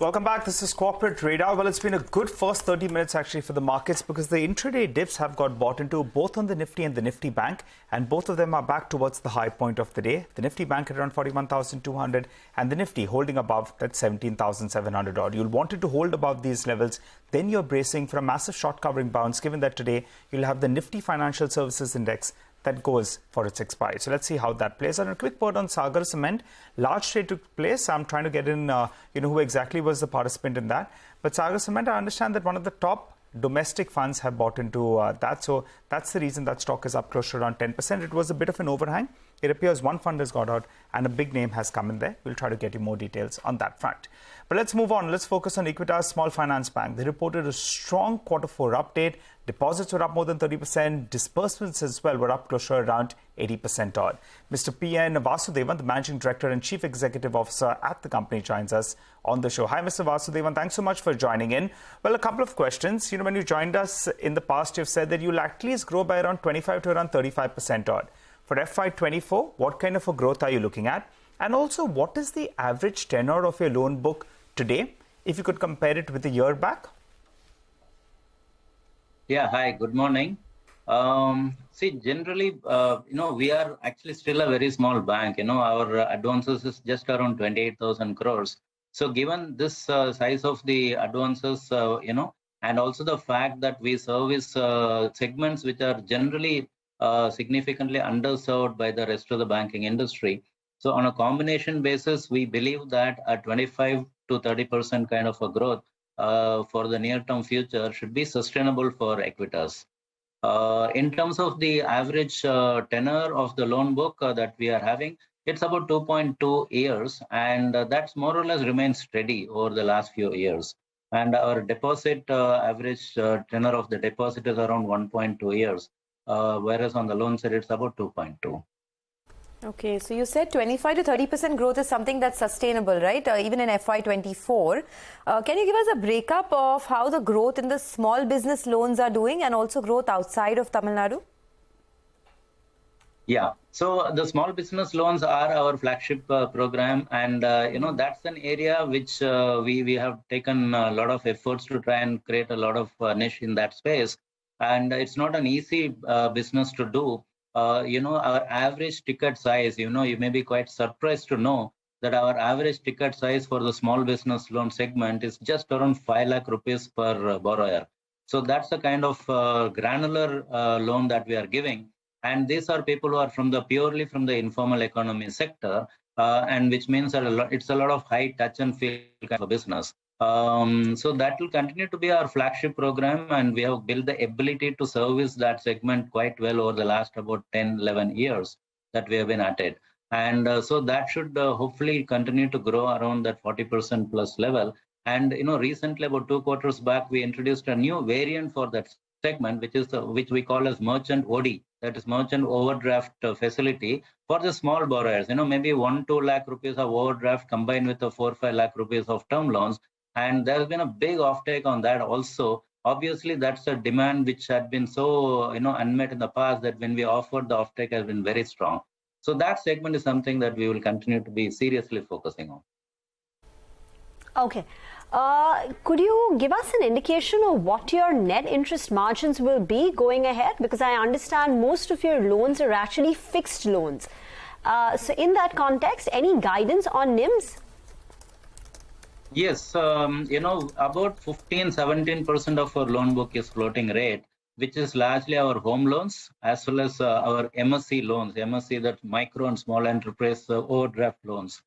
Welcome back. This is Corporate Radar. Well, it's been a good first 30 minutes actually for the markets because the intraday dips have got bought into both on the Nifty and the Nifty Bank, and both of them are back towards the high point of the day. The Nifty Bank at around 41,200 and the Nifty holding above that 17,700 odd. You'll want it to hold above these levels. Then you're bracing for a massive short covering bounce, given that today you'll have the Nifty Financial Services Index that goes for its expiry. So let's see how that plays. And a quick word on Sagar Cement. Large trade took place. I'm trying to get in, who exactly was the participant in that. But Sagar Cement, I understand that one of the top domestic funds have bought into that. So that's the reason that stock is up close to around 10%. It was a bit of an overhang. It appears one fund has got out and a big name has come in there. We'll try to get you more details on that front. But let's move on. Let's focus on Equitas Small Finance Bank. They reported a strong Q4 update. Deposits were up more than 30%. Disbursements as well were up close to around 80% odd. Mr. P.N. Vasudevan, the Managing Director and Chief Executive Officer at the company, joins us on the show. Hi, Mr. Vasudevan. Thanks so much for joining in. Well, a couple of questions. When you joined us in the past, you've said that you'll at least grow by around 25 to around 35% odd. For FY24, what kind of a growth are you looking at? And also, what is the average tenor of your loan book today, if you could compare it with a year back? Yeah, hi, good morning. Generally, we are actually still a very small bank. Our advances is just around 28,000 crores. So given this size of the advances, and also the fact that we service segments which are generally significantly underserved by the rest of the banking industry. So on a combination basis, we believe that a 25 to 30% kind of a growth for the near-term future should be sustainable for Equitas. In terms of the average tenor of the loan book that we are having, it's about 2.2 years, and that's more or less remained steady over the last few years. And our deposit average tenor of the deposit is around 1.2 years, whereas on the loan side, it's about 2.2. Okay, so you said 25 to 30% growth is something that's sustainable, right? Even in FY24. Can you give us a breakup of how the growth in the small business loans are doing and also growth outside of Tamil Nadu? Yeah, so the small business loans are our flagship program, and that's an area which we have taken a lot of efforts to try and create a lot of niche in that space, and it's not an easy business to do. Our average ticket size, you may be quite surprised to know that our average ticket size for the small business loan segment is just around 5 lakh rupees per borrower. So that's the kind of granular loan that we are giving. And these are people who are purely from the informal economy sector, and which means that it's a lot of high touch and feel kind of business. So that will continue to be our flagship program, and we have built the ability to service that segment quite well over the last about 10, 11 years that we have been at it. And so that should hopefully continue to grow around that 40% plus level. And, recently about 2 quarters back, we introduced a new variant for that segment, which we call as merchant OD, that is merchant overdraft facility for the small borrowers, maybe 1-2 lakh rupees of overdraft combined with the 4-5 lakh rupees of term loans. And there's been a big offtake on that also. Obviously, that's a demand which had been so, unmet in the past, that when we offered, the offtake has been very strong. So that segment is something that we will continue to be seriously focusing on. Okay. Could you give us an indication of what your net interest margins will be going ahead? Because I understand most of your loans are actually fixed loans. So in that context, any guidance on NIMs? Yes, about 15-17% of our loan book is floating rate, which is largely our home loans as well as our MSE loans. MSE, that's micro and small enterprise overdraft loans.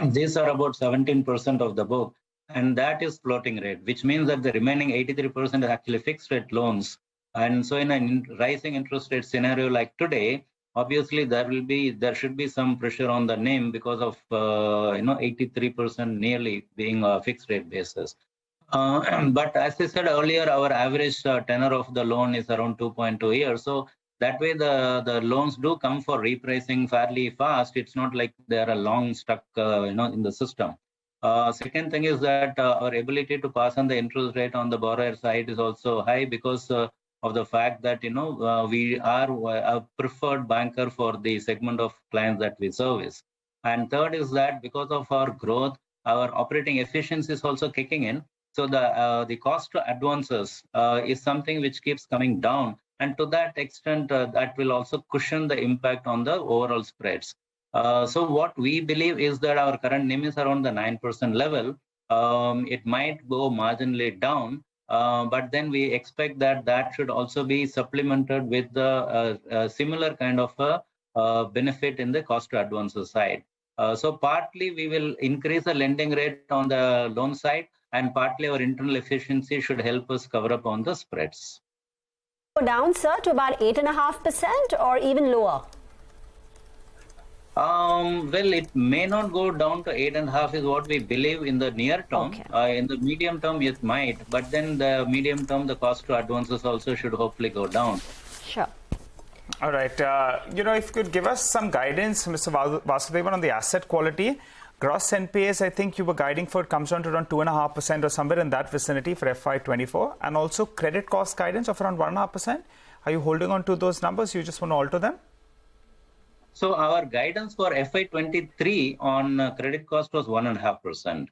These are about 17% of the book, and that is floating rate, which means that the remaining 83% is actually fixed rate loans. And so in a rising interest rate scenario like today, obviously there should be some pressure on the NIM because of 83% nearly being a fixed rate basis. But as I said earlier, our average tenor of the loan is around 2.2 years. So that way the loans do come for repricing fairly fast. It's not like they're a long stuck in the system. Second thing is that our ability to pass on the interest rate on the borrower side is also high because of the fact that we are a preferred banker for the segment of clients that we service. And third is that because of our growth, our operating efficiency is also kicking in. So the cost to advances is something which keeps coming down. And to that extent, that will also cushion the impact on the overall spreads. So what we believe is that our current NIM is around the 9% level. It might go marginally down, but then we expect that that should also be supplemented with the similar kind of a benefit in the cost to advances side. So partly we will increase the lending rate on the loan side, and partly our internal efficiency should help us cover up on the spreads. Go down, sir, to about 8.5% or even lower? Well, it may not go down to 8.5 is what we believe in the near term. Okay. In the medium term, it might, but then the medium term, the cost to advances also should hopefully go down. Sure. All right. If you could give us some guidance, Mr. Vasudevan, on the asset quality. Gross NPAs, I think you were guiding for, it comes down to around 2.5% or somewhere in that vicinity for FY24. And also credit cost guidance of around 1.5%. Are you holding on to those numbers? You just want to alter them? So our guidance for FY23 on credit cost was 1.5%.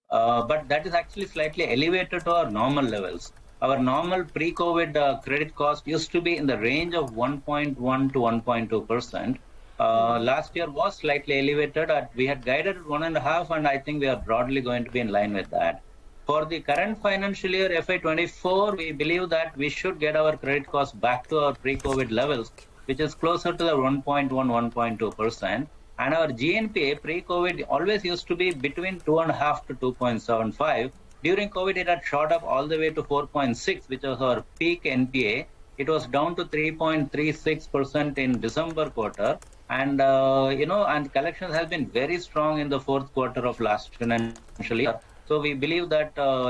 But that is actually slightly elevated to our normal levels. Our normal pre-COVID credit cost used to be in the range of 1.1 to 1.2%. Last year was slightly elevated. We had guided at 1.5%, and I think we are broadly going to be in line with that. For the current financial year, FY24, we believe that we should get our credit cost back to our pre-COVID levels, which is closer to the 1.1, 1.2%. And our GNPA pre-COVID always used to be between 2.5 to 2.75. During COVID, it had shot up all the way to 4.6, which was our peak NPA. It was down to 3.36% in December quarter. And, and collections has been very strong in the fourth quarter of last financial year. So we believe that, our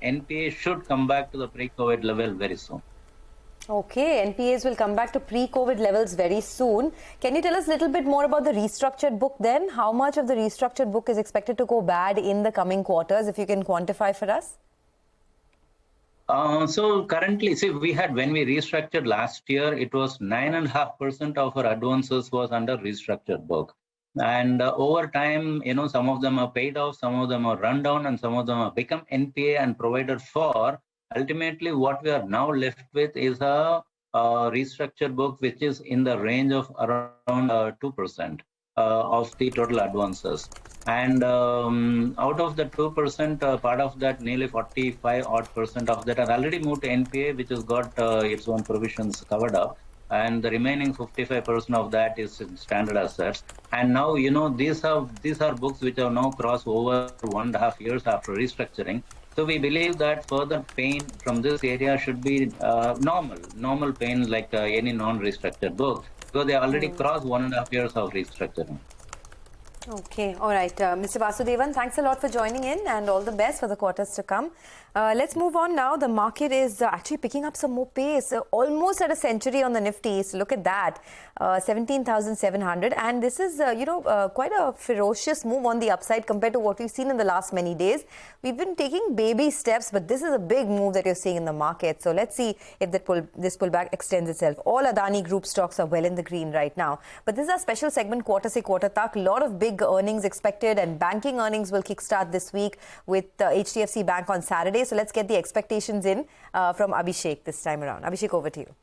NPA should come back to the pre-COVID level very soon. Okay, NPAs will come back to pre-COVID levels very soon. Can you tell us a little bit more about the restructured book then? How much of the restructured book is expected to go bad in the coming quarters, if you can quantify for us? So currently, when we restructured last year, it was 9.5% of our advances was under restructured book. And over time, some of them are paid off, some of them are run down, and some of them have become NPA and provided for. Ultimately, what we are now left with is a restructured book, which is in the range of around 2% of the total advances. And out of the 2%, part of that, nearly 45% of that has already moved to NPA, which has got its own provisions covered up. And the remaining 55% of that is in standard assets. And now, these are books which have now crossed over 1.5 years after restructuring. So we believe that further pain from this area should be normal pain like any non-restructured book. So they already crossed 1.5 years of restructuring. Okay, all right. Mr. Vasudevan, thanks a lot for joining in and all the best for the quarters to come. Let's move on now. The market is actually picking up some more pace, almost at a century on the Nifty. So look at that, 17,700. And this is, quite a ferocious move on the upside compared to what we've seen in the last many days. We've been taking baby steps, but this is a big move that you're seeing in the market. So let's see if this pullback extends itself. All Adani Group stocks are well in the green right now. But this is a special segment, quarter se quarter tak. A lot of big earnings expected, and banking earnings will kickstart this week with HDFC Bank on Saturday. So let's get the expectations in from Abhishek this time around. Abhishek, over to you.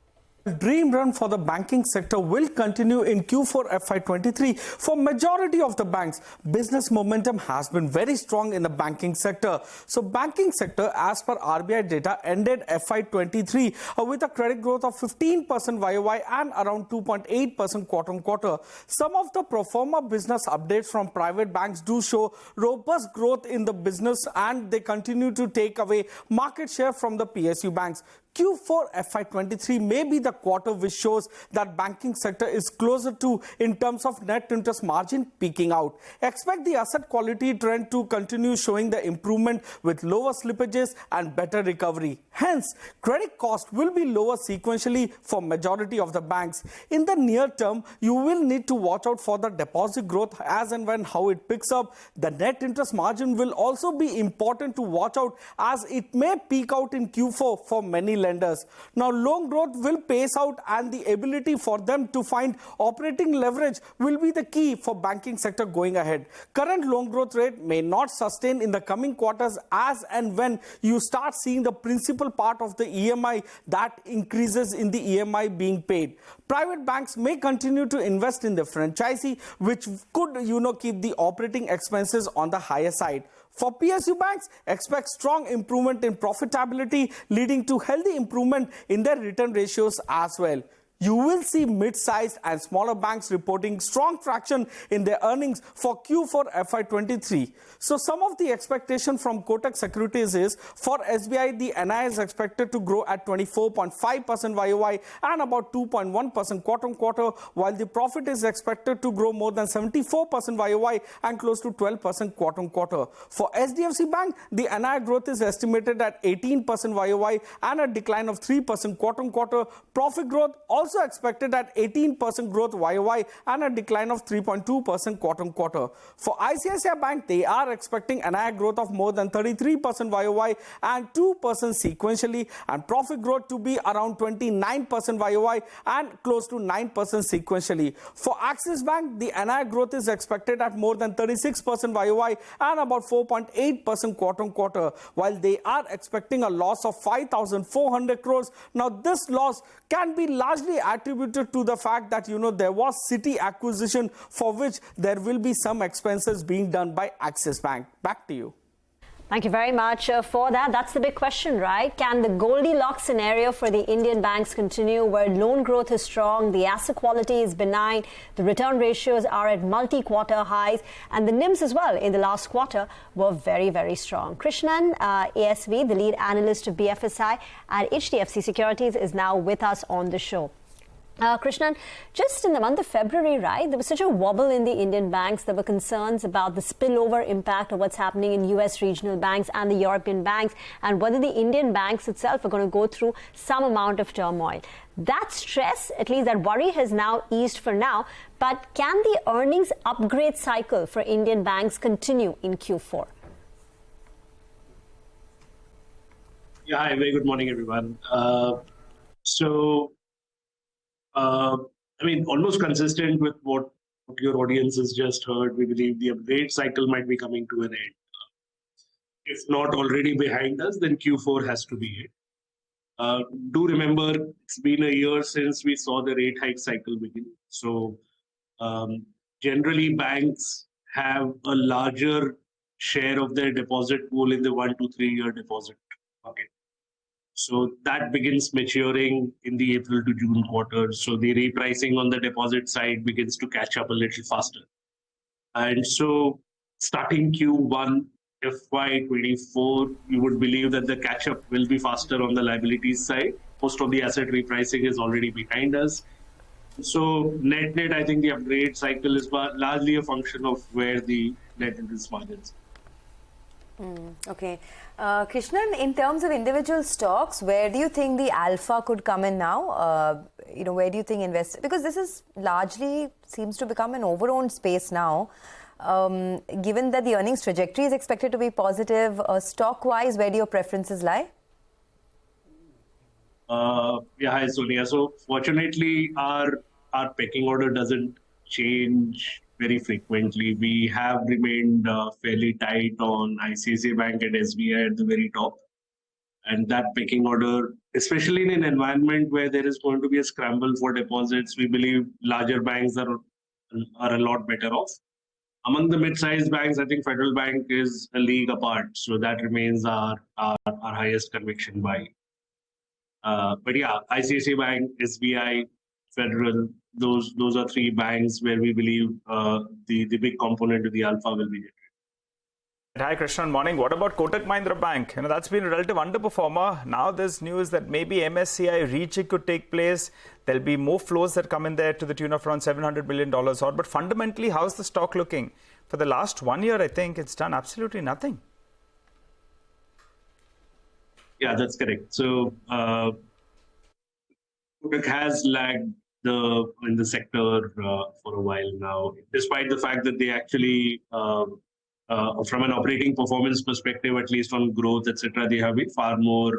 The dream run for the banking sector will continue in Q4 FY23. For majority of the banks, business momentum has been very strong in the banking sector. So banking sector, as per RBI data, ended FY23 with a credit growth of 15% YOY and around 2.8% quarter-on-quarter. Some of the pro forma business updates from private banks do show robust growth in the business, and they continue to take away market share from the PSU banks. Q4 FY23 may be the quarter which shows that banking sector is closer to in terms of net interest margin peaking out. Expect the asset quality trend to continue showing the improvement with lower slippages and better recovery. Hence, credit cost will be lower sequentially for majority of the banks. In the near term, you will need to watch out for the deposit growth as and when how it picks up. The net interest margin will also be important to watch out as it may peak out in Q4 for many lenders. Now, loan growth will pace out, and the ability for them to find operating leverage will be the key for banking sector going ahead. Current loan growth rate may not sustain in the coming quarters as and when you start seeing the principal part of the EMI that increases in the EMI being paid. Private banks may continue to invest in the franchisee, which could, keep the operating expenses on the higher side. For PSU banks, expect strong improvement in profitability, leading to healthy improvement in their return ratios as well. You will see mid-sized and smaller banks reporting strong traction in their earnings for Q4 FY23. So some of the expectation from Kotak Securities is for SBI, the NI is expected to grow at 24.5% YOY and about 2.1% quarter-on-quarter, while the profit is expected to grow more than 74% YOY and close to 12% quarter-on-quarter. For SDFC Bank, the NI growth is estimated at 18% YOY and a decline of 3% quarter-on-quarter. Profit growth also expected at 18% growth YOY and a decline of 3.2% quarter-on-quarter. For ICICI Bank, they are expecting NI growth of more than 33% YOY and 2% sequentially, and profit growth to be around 29% YOY and close to 9% sequentially. For Axis Bank, the NI growth is expected at more than 36% YOY and about 4.8% quarter-on-quarter, while they are expecting a loss of 5,400 crores. Now, this loss can be largely attributed to the fact that, there was Citi acquisition for which there will be some expenses being done by Axis Bank. Back to you. Thank you very much for that. That's the big question, right? Can the Goldilocks scenario for the Indian banks continue, where loan growth is strong, the asset quality is benign, the return ratios are at multi-quarter highs, and the NIMs as well in the last quarter were very, very strong. Krishnan, ASV, the lead analyst of BFSI at HDFC Securities, is now with us on the show. Krishnan, just in the month of February, right, there was such a wobble in the Indian banks. There were concerns about the spillover impact of what's happening in US regional banks and the European banks, and whether the Indian banks itself are going to go through some amount of turmoil. That stress, at least that worry, has now eased for now. But can the earnings upgrade cycle for Indian banks continue in Q4? Yeah, hi, very good morning, everyone. Almost consistent with what your audience has just heard, we believe the upgrade cycle might be coming to an end. If not already behind us, then Q4 has to be it. Do remember, it's been a year since we saw the rate hike cycle begin. So generally, banks have a larger share of their deposit pool in the 1 to 3 year deposit bucket. So that begins maturing in the April to June quarter. So the repricing on the deposit side begins to catch up a little faster. And so starting Q1 FY24, you would believe that the catch up will be faster on the liabilities side. Most of the asset repricing is already behind us. So net, I think the upgrade cycle is largely a function of where the net interest margins. Okay. Krishnan, in terms of individual stocks, where do you think the alpha could come in now? Where do you think investors... Because this is largely seems to become an overowned space now. Given that the earnings trajectory is expected to be positive, stock-wise, where do your preferences lie? Hi, Sonia. So fortunately, our pecking order doesn't change very frequently. We have remained fairly tight on ICICI Bank and SBI at the very top. And that pecking order, especially in an environment where there is going to be a scramble for deposits, we believe larger banks are a lot better off. Among the mid-sized banks, I think Federal Bank is a league apart. So that remains our highest conviction buy. But yeah, ICICI Bank, SBI, Federal, those are three banks where we believe the big component of the alpha will be generated. Hi, Krishnan. Morning. What about Kotak Mahindra Bank? That's been a relative underperformer. Now there's news that maybe MSCI rejig could take place. There'll be more flows that come in there to the tune of around $700 billion odd. But fundamentally, how's the stock looking? For the last 1 year, I think it's done absolutely nothing. Yeah, that's correct. So Kotak has lagged in the sector for a while now, despite the fact that they actually from an operating performance perspective, at least on growth, etc., they have been far more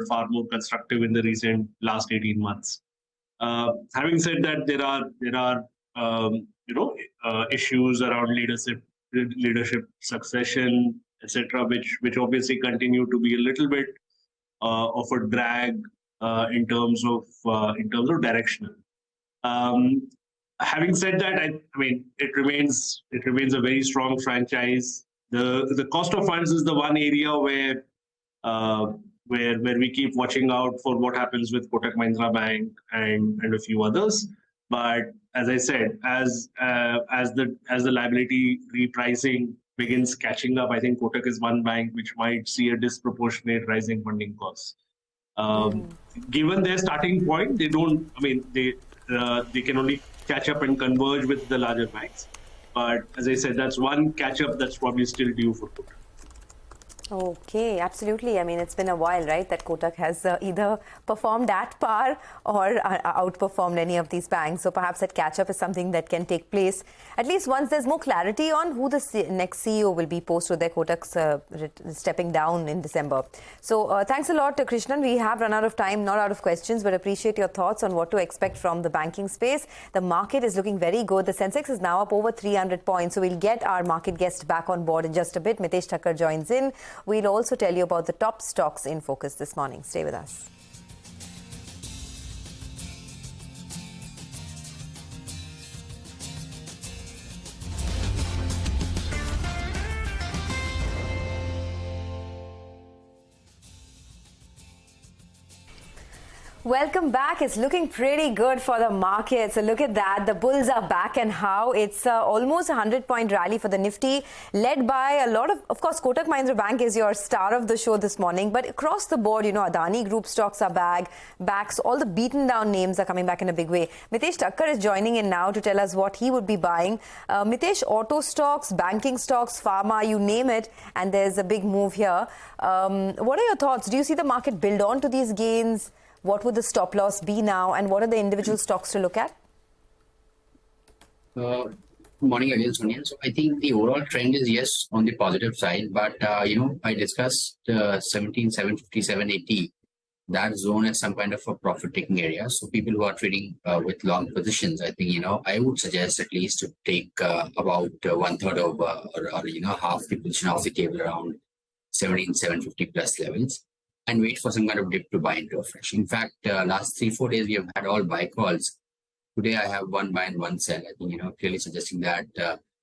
constructive in the recent last 18 months. Having said that, there are issues around leadership succession, etc., which obviously continue to be a little bit of a drag in terms of directional. Having said that, I mean it remains a very strong franchise. The cost of funds is the one area where we keep watching out for what happens with Kotak Mahindra Bank and a few others. But as I said, as the liability repricing begins catching up, I think Kotak is one bank which might see a disproportionate rising funding costs. Given their starting point, they can only catch up and converge with the larger banks. But as I said, that's one catch up that's probably still due for Kotak. Okay, absolutely. I mean, it's been a while, right, that Kotak has either performed at par or outperformed any of these banks. So perhaps that catch-up is something that can take place at least once there's more clarity on who the next CEO will be post Uday Kotak's stepping down in December. So thanks a lot, Krishnan. We have run out of time, not out of questions, but appreciate your thoughts on what to expect from the banking space. The market is looking very good. The Sensex is now up over 300 points. So we'll get our market guest back on board in just a bit. Mitesh Thakkar joins in. We'll also tell you about the top stocks in focus this morning. Stay with us. Welcome back. It's looking pretty good for the market. So look at that. The bulls are back, and how it's almost a 100-point rally for the Nifty, led by a lot of course, Kotak Mahindra Bank is your star of the show this morning. But across the board, Adani Group stocks are back. So all the beaten down names are coming back in a big way. Mitesh Thakkar is joining in now to tell us what he would be buying. Mitesh, auto stocks, banking stocks, pharma, you name it, and there's a big move here. What are your thoughts? Do you see the market build on to these gains? What would the stop loss be now, and what are the individual stocks to look at? Good morning again, Sonia. So I think the overall trend is yes on the positive side, but I discussed 17,750, 780. That zone is some kind of a profit-taking area. So people who are trading with long positions, I think I would suggest at least to take about one third of or half the position off the table around 17,750 plus levels, and wait for some kind of dip to buy into a fresh. In fact, last 3-4 days, we have had all buy calls. Today, I have one buy and one sell. I think, clearly suggesting that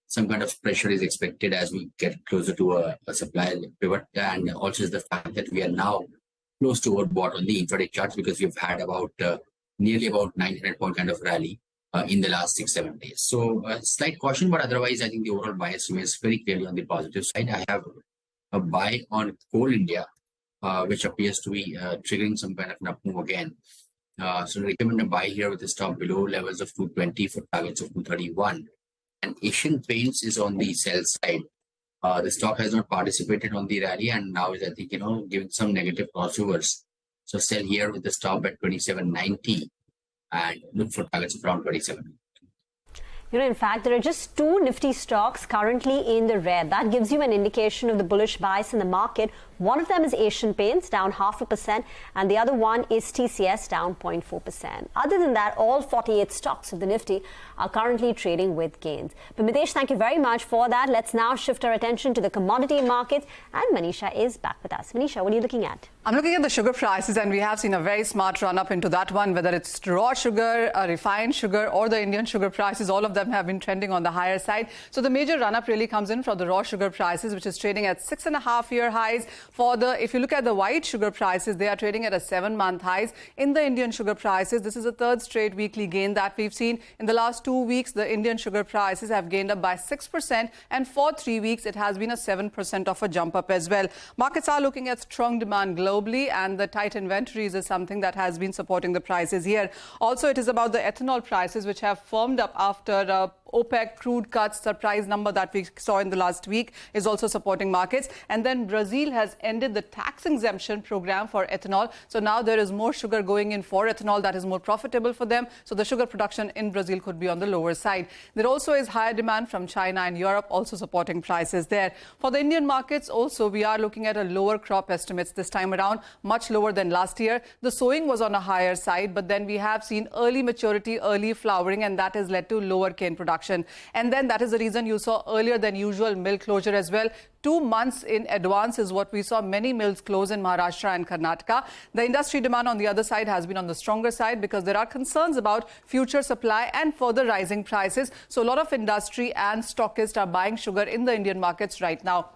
some kind of pressure is expected as we get closer to a supply pivot. And also is the fact that we are now close to overbought on the intraday charts, because we've had nearly about 900-point kind of rally in the last 6-7 days. So slight caution, but otherwise, I think the overall bias remains very clearly on the positive side. I have a buy on Coal India, which appears to be triggering some kind of an up move again. So I recommend a buy here with the stop below levels of 220 for targets of 231. And Asian Paints is on the sell side. The stock has not participated on the rally and now is, I think, giving some negative crossovers. So sell here with the stop at 27.90 and look for targets of around 27. In fact, there are just two Nifty stocks currently in the red. That gives you an indication of the bullish bias in the market. One of them is Asian Paints, down 0.5%, and the other one is TCS, down 0.4%. Other than that, all 48 stocks of the Nifty are currently trading with gains. But Mitesh, thank you very much for that. Let's now shift our attention to the commodity markets, and Manisha is back with us. Manisha, what are you looking at? I'm looking at the sugar prices, and we have seen a very smart run up into that one, whether it's raw sugar, refined sugar, or the Indian sugar prices. All of them have been trending on the higher side. So the major run up really comes in from the raw sugar prices, which is trading at 6.5-year highs. If you look at the white sugar prices, they are trading at a 7-month highs. In the Indian sugar prices, this is a third straight weekly gain that we've seen. In the last 2 weeks, the Indian sugar prices have gained up by 6%, and for 3 weeks, it has been a 7% of a jump up as well. Markets are looking at strong demand globally. globally, and the tight inventories is something that has been supporting the prices here. Also, it is about the ethanol prices, which have firmed up after OPEC crude cuts. Surprise number that we saw in the last week is also supporting markets. And then Brazil has ended the tax exemption program for ethanol. So now there is more sugar going in for ethanol that is more profitable for them. So the sugar production in Brazil could be on the lower side. There also is higher demand from China and Europe, also supporting prices there. For the Indian markets also, we are looking at a lower crop estimates this time around, much lower than last year. The sowing was on a higher side, but then we have seen early maturity, early flowering, and that has led to lower cane production. And then that is the reason you saw earlier than usual mill closure as well. 2 months in advance is what we saw many mills close in Maharashtra and Karnataka. The industry demand on the other side has been on the stronger side because there are concerns about future supply and further rising prices. So a lot of industry and stockists are buying sugar in the Indian markets right now.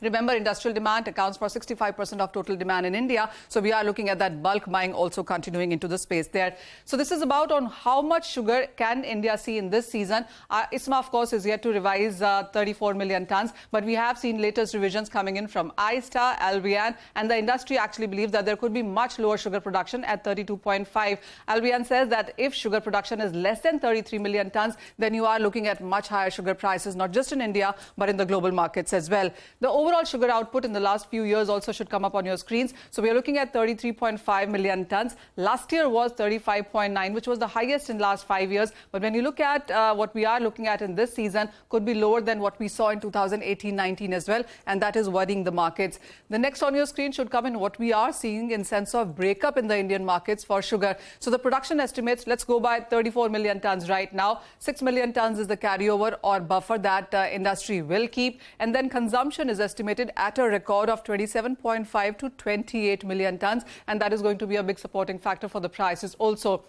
Remember, industrial demand accounts for 65% of total demand in India. So we are looking at that bulk buying also continuing into the space there. So this is about on how much sugar can India see in this season. ISMA, of course, is yet to revise 34 million tons. But we have seen latest revisions coming in from ISTA, Albion, and the industry actually believes that there could be much lower sugar production at 32.5. Albion says that if sugar production is less than 33 million tons, then you are looking at much higher sugar prices, not just in India, but in the global markets as well. The overall sugar output in the last few years also should come up on your screens. So we are looking at 33.5 million tons. Last year was 35.9, which was the highest in the last 5 years. But when you look at what we are looking at in this season, could be lower than what we saw in 2018-19 as well. And that is worrying the markets. The next on your screen should come in what we are seeing in sense of breakup in the Indian markets for sugar. So the production estimates, let's go by 34 million tons right now. 6 million tons is the carryover or buffer that industry will keep. And then consumption is estimated at a record of 27.5 to 28 million tons, and that is going to be a big supporting factor for the prices also.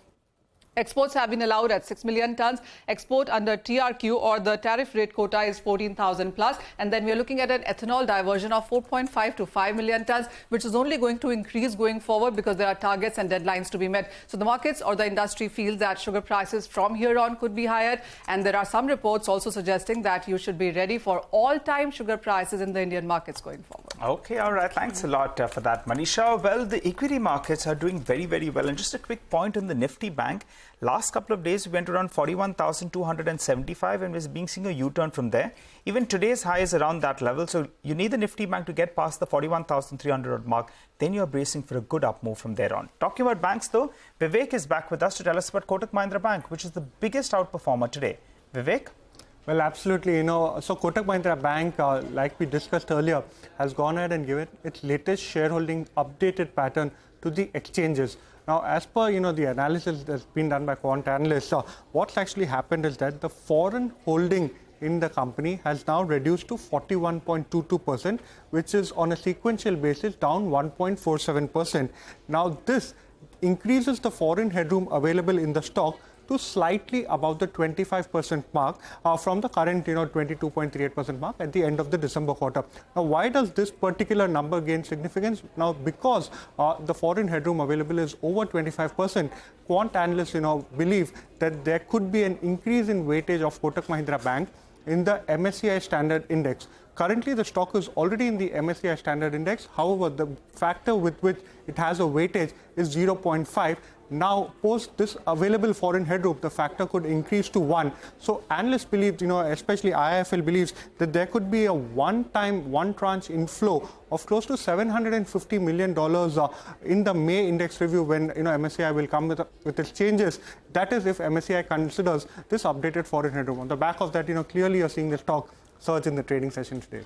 Exports have been allowed at 6 million tons. Export under TRQ or the tariff rate quota is 14,000 plus. And then we are looking at an ethanol diversion of 4.5 to 5 million tons, which is only going to increase going forward because there are targets and deadlines to be met. So the markets or the industry feels that sugar prices from here on could be higher. And there are some reports also suggesting that you should be ready for all-time sugar prices in the Indian markets going forward. Okay, all right. Thanks a lot for that, Manisha. Well, the equity markets are doing very, very well. And just a quick point on the Nifty Bank. Last couple of days, we went around 41,275 and we're being seeing a U-turn from there. Even today's high is around that level. So you need the Nifty Bank to get past the 41,300 mark. Then you're bracing for a good up move from there on. Talking about banks, though, Vivek is back with us to tell us about Kotak Mahindra Bank, which is the biggest outperformer today. Vivek? Well, absolutely. So Kotak Mahindra Bank, like we discussed earlier, has gone ahead and given its latest shareholding updated pattern to the exchanges. Now, as per the analysis that's been done by quant analysts, what's actually happened is that the foreign holding in the company has now reduced to 41.22%, which is on a sequential basis down 1.47%. Now, this increases the foreign headroom available in the stock to slightly above the 25% mark from the current 22.38% mark at the end of the December quarter. Now, why does this particular number gain significance? Now, because the foreign headroom available is over 25%, quant analysts believe that there could be an increase in weightage of Kotak Mahindra Bank in the MSCI Standard Index. Currently, the stock is already in the MSCI Standard Index. However, the factor with which it has a weightage is 0.5. Now, post this available foreign headroom, the factor could increase to 1. So, analysts believe, especially IIFL believes that there could be a one-time, one-tranche inflow of close to $750 million in the May index review when MSCI will come with its changes. That is if MSCI considers this updated foreign headroom. On the back of that, clearly you're seeing the stock surge in the trading session today.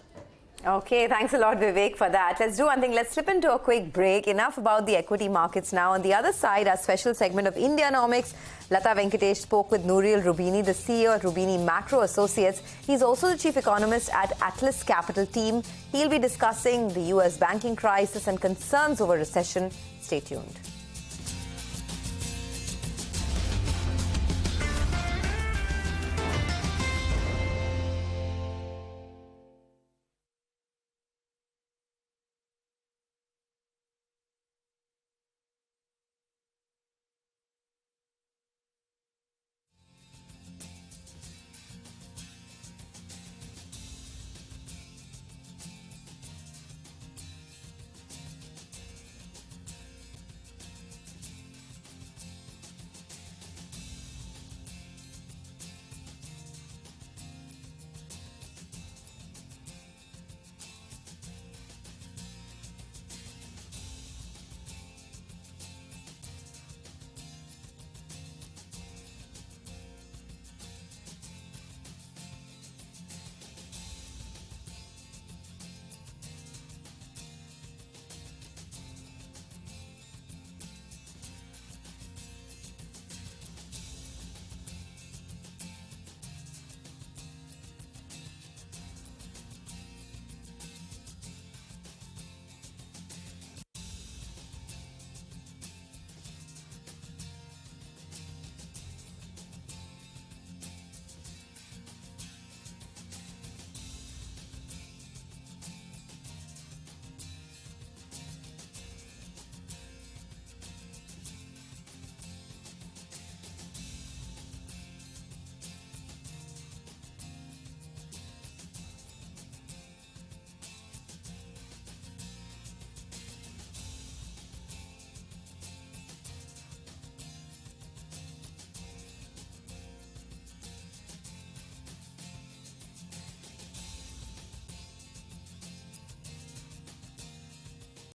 Okay, thanks a lot, Vivek, for that. Let's do one thing. Let's slip into a quick break. Enough about the equity markets now. On the other side, our special segment of Indianomics, Lata Venkatesh spoke with Nouriel Rubini, the CEO at Rubini Macro Associates. He's also the chief economist at Atlas Capital Team. He'll be discussing the US banking crisis and concerns over recession. Stay tuned.